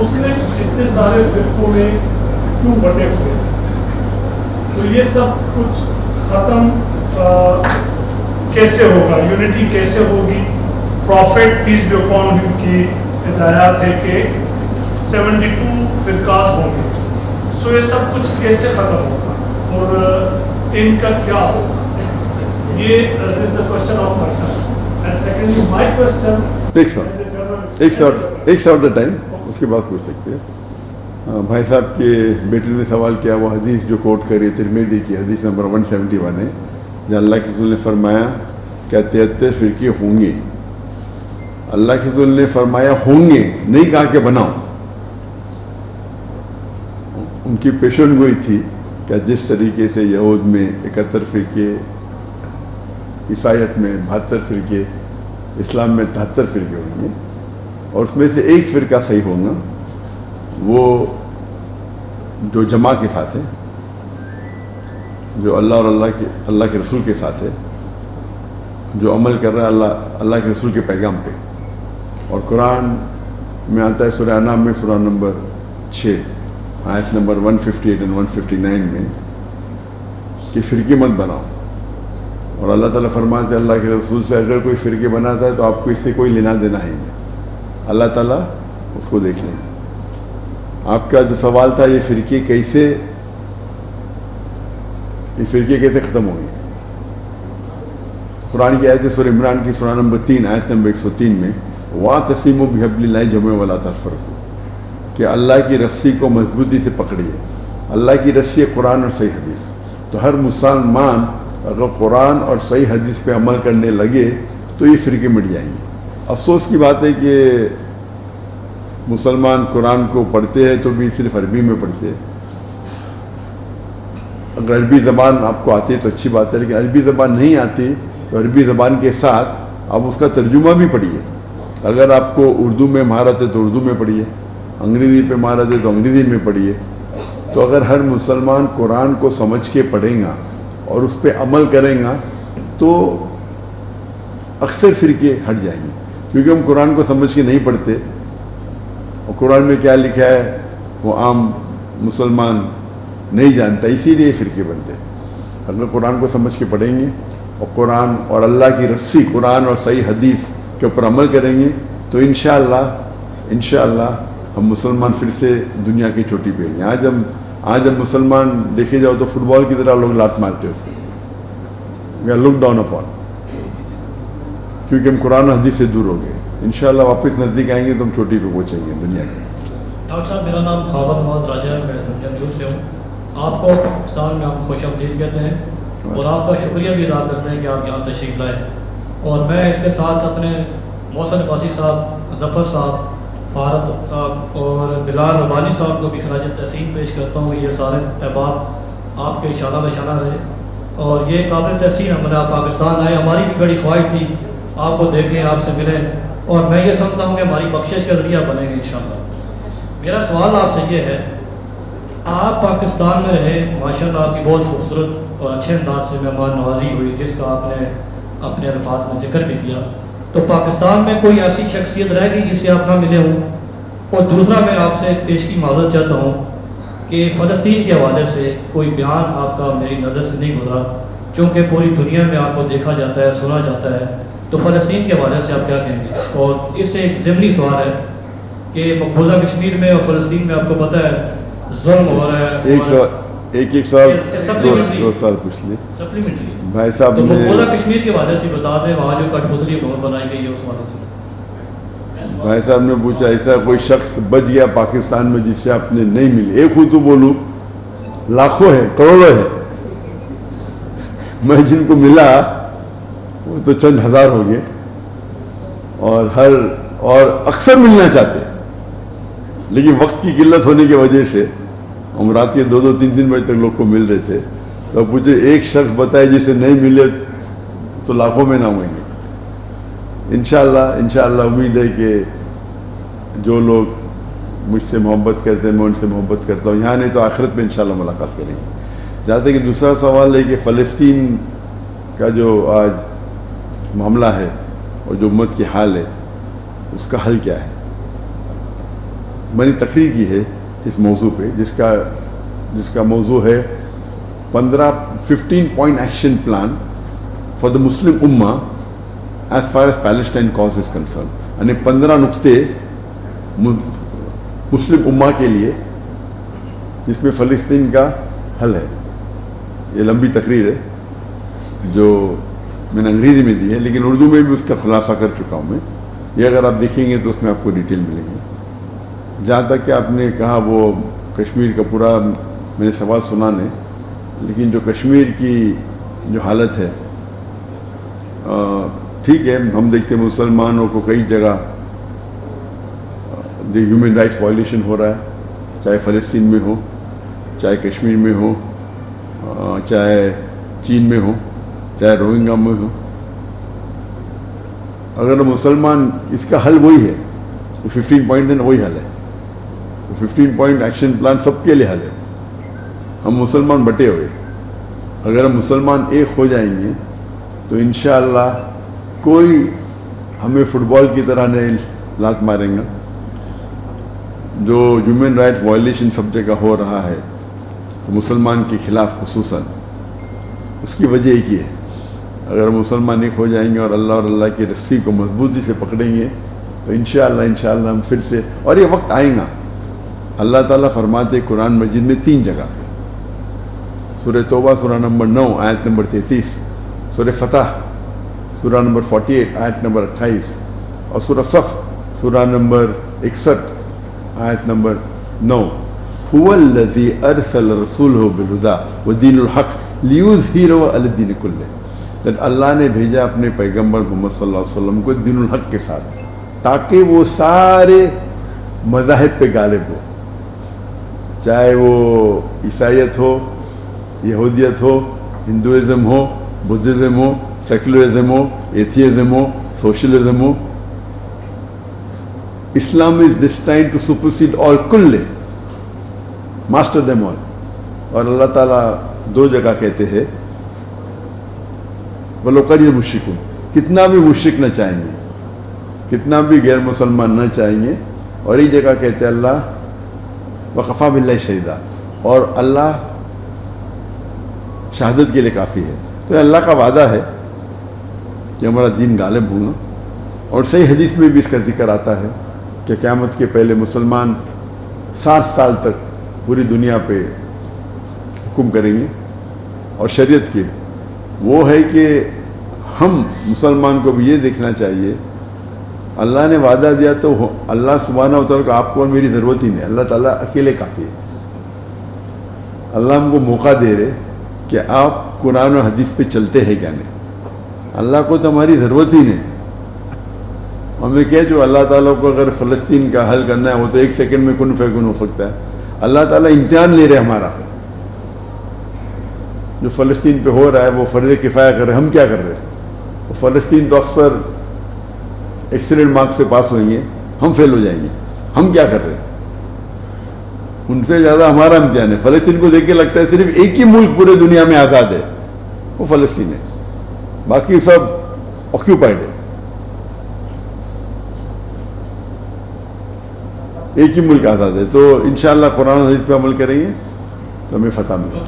مسلم اتنے سارے فرقوں میں کیوں بٹے ہوئے؟ تو یہ سب کچھ ختم کیسے ہوگا؟ یونٹی کیسے ہوگی؟ Prophet piece be upon him کی ہدایات ہے کہ 72 فرقات ہوں گے. سو یہ سب کچھ کیسے ختم ہوگا اور ان کا کیا ہوگا؟ یہ is the question of myself. And secondly, my question. ایک سوال ٹائم اس کے بعد پوچھ سکتے ہیں. بھائی صاحب کے بیٹے نے سوال کیا، وہ حدیث جو کوٹ کری ترمذی کی حدیث نمبر 171 ہے، جہاں اللہ کے رسول نے فرمایا کہ 73 فرقے ہوں گے. اللہ کے رسول نے فرمایا ہوں گے، نہیں کہا کہ بناؤ. ان کی پیشن گوئی تھی کہ جس طریقے سے یہود میں 71 فرقے، عیسائیت میں 72 فرقے، اسلام میں 73 فرقے ہوں گے، اور اس میں سے ایک فرقہ صحیح ہوگا، وہ جو جماع کے ساتھ ہے، جو اللہ اور اللہ کے رسول کے ساتھ ہے، جو عمل کر رہا ہے اللہ کے رسول کے پیغام پہ. اور قرآن میں آتا ہے سورہ انعام میں سورہ نمبر 6 آیت نمبر 158 اور 159 میں کہ فرقے مت بناؤ. اور اللہ تعالیٰ فرماتے ہیں اللہ کے رسول سے اگر کوئی فرقے بناتا ہے تو آپ کو اس سے کوئی لینا دینا ہے نہیں، اللہ تعالیٰ اس کو دیکھ لیں گے. آپ کا جو سوال تھا یہ فرقے کیسے ختم ہوں گے، قرآن کی آیت سورہ عمران کی سورہ نمبر 3 آیت نمبر 103 میں وَاعْتَصِمُوا بِحَبْلِ اللَّهِ جَمِيعًا وَلَا تَفَرَّقُوا، کہ اللہ کی رسی کو مضبوطی سے پکڑیے. اللہ کی رسی قرآن اور صحیح حدیث. تو ہر مسلمان اگر قرآن اور صحیح حدیث پہ عمل کرنے لگے تو یہ فرقے مٹ جائیں گے. افسوس کی بات ہے کہ مسلمان قرآن کو پڑھتے ہیں تو بھی صرف عربی میں پڑھتے ہیں. اگر عربی زبان آپ کو آتی ہے تو اچھی بات ہے، لیکن عربی زبان نہیں آتی تو عربی زبان کے ساتھ آپ اس کا ترجمہ بھی پڑھیے. اگر آپ کو اردو میں مہارت ہے تو اردو میں پڑھیے، انگریزی پہ مہارت ہے تو انگریزی میں پڑھیے. تو اگر ہر مسلمان قرآن کو سمجھ کے پڑھیں گا اور اس پہ عمل کریں گا تو اکثر فرقے ہٹ جائیں گے. کیونکہ ہم قرآن کو سمجھ کے نہیں پڑھتے، اور قرآن میں کیا لکھا ہے وہ عام مسلمان نہیں جانتا، اسی لیے فرقے بنتے. اگر قرآن کو سمجھ کے پڑھیں گے اور قرآن اور اللہ کی رسی قرآن اور صحیح حدیث کے اوپر عمل کریں گے تو انشاءاللہ ہم مسلمان پھر سے دنیا کی چوٹی پہ ہیں. آج ہم مسلمان دیکھے جاؤ تو فٹ بال کی طرح لوگ لات مارتے ہیں اس کو، we are look down upon, کیونکہ ہم قرآن و حدیث سے دور ہو گئے. انشاءاللہ واپس نزدیک آئیں گے تو ہم چوٹی پہ پہنچیں گے دنیا کی. ڈاکٹر صاحب میرا نام خاور محمد راجہ ہے، میں دنیا نیوز سے ہوں. آپ کو پاکستان میں آپ خوش آمدید کہتے ہیں اور آپ کا شکریہ بھی ادا کرتے ہیں کہ آپ یہاں تشریف لائے. اور میں اس کے ساتھ اپنے محسن عباسی صاحب، ظفر صاحب، فارت صاحب اور بلال ربانی صاحب کو بھی خراج تحسین پیش کرتا ہوں. یہ سارے احباب آپ کے اشارہ بشارہ رہے اور یہ قابل تحسین عمل آپ پاکستان آئے. ہماری بھی بڑی خواہش تھی آپ کو دیکھیں، آپ سے ملیں، اور میں یہ سمجھتا ہوں کہ ہماری بخشش کا ذریعہ بنیں گے انشاءاللہ. میرا سوال آپ سے یہ ہے، آپ پاکستان میں رہے، ماشاءاللہ آپ کی بہت خوبصورت اور اچھے انداز سے مہمان نوازی ہوئی جس کا آپ نے اپنے الفاظ میں ذکر بھی کیا. تو پاکستان میں کوئی ایسی شخصیت رہ گئی جس سے آپ نہ ملے ہوں؟ اور دوسرا میں آپ سے پیش کی معذرت چاہتا ہوں کہ فلسطین کے حوالے سے کوئی بیان آپ کا میری نظر سے نہیں گزرا، چونکہ پوری دنیا میں آپ کو دیکھا جاتا ہے، سنا جاتا ہے. تو فلسطین کے حوالے سے آپ کیا کہیں گے؟ اور اس سے ایک ضمنی سوال ہے کہ مقبوضہ کشمیر میں اور فلسطین میں آپ کو پتہ ہے ظلم ہو رہا ہے. ایک سوال دو سوال پوچھ لیں سپلیمنٹری. بھائی صاحب تو مقبوضہ کشمیر کے حوالے سے بتا دیں، وہاں جو کٹ پتلی حکومت بنائی گئی ہے اس حوالے سے. بھائی صاحب نے پوچھا ایسا کوئی شخص بچ گیا پاکستان میں جس سے آپ نے نہیں ملی؟ ایک ہوں تو بولوں، لاکھوں ہے، کروڑوں ہے. میں جن کو ملا وہ تو چند ہزار ہو گئے، اور اکثر ملنا چاہتے ہیں، لیکن وقت کی قلت ہونے کی وجہ سے ہم رات کے 2-3 بجے تک لوگ کو مل رہے تھے. تو مجھے ایک شخص بتائے جسے نہیں ملے تو لاکھوں میں نہ ہوئیں گے. انشاءاللہ امید ہے کہ جو لوگ مجھ سے محبت کرتے ہیں میں ان سے محبت کرتا ہوں، یہاں نہیں تو آخرت میں انشاءاللہ ملاقات کریں گے. جہاں تک کہ دوسرا سوال ہے کہ فلسطین کا جو آج معاملہ ہے اور جو امت کی حال ہے اس کا حل کیا ہے؟ میں نے تقریر کی ہے اس موضوع پہ، جس کا موضوع ہے 15 point action plan for the Muslim Ummah as far as Palestine cause is concerned. یعنی 15 نقطے مسلم امہ کے لیے جس میں فلسطین کا حل ہے. یہ لمبی تقریر ہے جو میں نے انگریزی میں دی ہے، لیکن اردو میں بھی اس کا خلاصہ کر چکا ہوں میں. یہ اگر آپ دیکھیں گے تو اس میں آپ کو ڈیٹیل ملیں گے. جہاں تک کہ آپ نے کہا وہ کشمیر کا پورا میں نے سوال سنا نہیں، لیکن جو کشمیر کی جو حالت ہے ٹھیک ہے، ہم دیکھتے ہیں مسلمانوں کو کئی جگہ جو ہیومن رائٹس وائلیشن ہو رہا ہے، چاہے فلسطین میں ہو، چاہے کشمیر میں ہو، چاہے چین میں ہو، چاہے روہنگا میں ہو. اگر مسلمان اس کا حل وہی ہے، 15 پوائنٹ ہے نا، وہی حل ہے. 15 پوائنٹ ایکشن پلان سب کے لیے حل ہے. ہم مسلمان بٹے ہوئے، اگر ہم مسلمان ایک ہو جائیں گے تو انشاءاللہ کوئی ہمیں فٹ بال کی طرح نہیں لات ماریں گا. جو ہیومن رائٹس وائلیشن سب جگہ ہو رہا ہے مسلمان کے خلاف خصوصاً، اس کی وجہ ایک ہی ہے. اگر مسلمان ایک ہو جائیں گے اور اللہ کی رسی کو مضبوطی سے پکڑیں گے تو انشاءاللہ ہم پھر سے، اور یہ وقت آئے گا. اللہ تعالیٰ فرماتے قرآن مجید میں 3 جگہ، سورہ توبہ سورہ نمبر 9 آیت نمبر 33، سورہ فتح سورہ نمبر 48 آیت نمبر 28، اور سورہ صف سورہ نمبر 61 آیت نمبر 9، هو الذی ارسل رسولہ بالہدی ودین الحق لیظہرہ علی الدین کلہ. اللہ نے بھیجا اپنے پیغمبر محمد صلی اللہ علیہ وسلم کو دین الحق کے ساتھ تاکہ وہ سارے مذاہب پہ غالب ہو، چاہے وہ عیسائیت ہو، یہودیت ہو، ہندوازم ہو، بدھزم ہو، سیکولرزم ہو، ایتھیزم ہو، سوشلزم ہو. Islam is destined to supersede all, کل ماسٹر دیم آل. اور اللہ تعالیٰ 2 جگہ کہتے ہیں وَلَوْ قَرِحَ الْمُشْرِكُونَ، کتنا بھی مشرک نہ چاہیں گے، کتنا بھی غیر مسلمان نہ چاہیں گے. اور ایک جگہ کہتے ہیں اللہ وَكَفَىٰ بِاللَّهِ شَهِيدًا، اور اللہ شہادت کے لیے کافی ہے. تو اللہ کا وعدہ ہے کہ ہمارا دین غالب ہوگا. اور صحیح حدیث میں بھی اس کا ذکر آتا ہے کہ قیامت کے پہلے مسلمان 60 سال تک پوری دنیا پہ حکم کریں گے. اور شریعت کے وہ ہے کہ ہم مسلمان کو بھی یہ دیکھنا چاہیے، اللہ نے وعدہ دیا تو اللہ سبحانہ و تعالیٰ کو آپ کو اور میری ضرورت ہی نہیں، اللہ تعالیٰ اکیلے کافی ہے. اللہ ہم کو موقع دے رہے کہ آپ قرآن و حدیث پہ چلتے ہیں کیا نہیں. اللہ کو تو ہماری ضرورت ہی نہیں. ہمیں کیا جو اللہ تعالیٰ کو اگر فلسطین کا حل کرنا ہے وہ تو 1 سیکنڈ میں کن فیکن ہو سکتا ہے. اللہ تعالیٰ امتحان لے رہے ہمارا، جو فلسطین پہ ہو رہا ہے وہ فرض کفایہ کر رہے. ہم کیا کر رہے ہیں؟ فلسطین تو اکثر ایکسیلنٹ مارکس سے پاس ہوئیں گے، ہم فیل ہو جائیں گے. ہم کیا کر رہے ہیں؟ ان سے زیادہ ہمارا امتحان ہے. فلسطین کو دیکھ کے لگتا ہے صرف ایک ہی ملک پورے دنیا میں آزاد ہے، وہ فلسطین ہے، باقی سب آکیوپائڈ ہے. ایک ہی ملک آزاد ہے. تو انشاءاللہ قرآن و حدیث پہ عمل کریں گے تو ہمیں فتح ملے.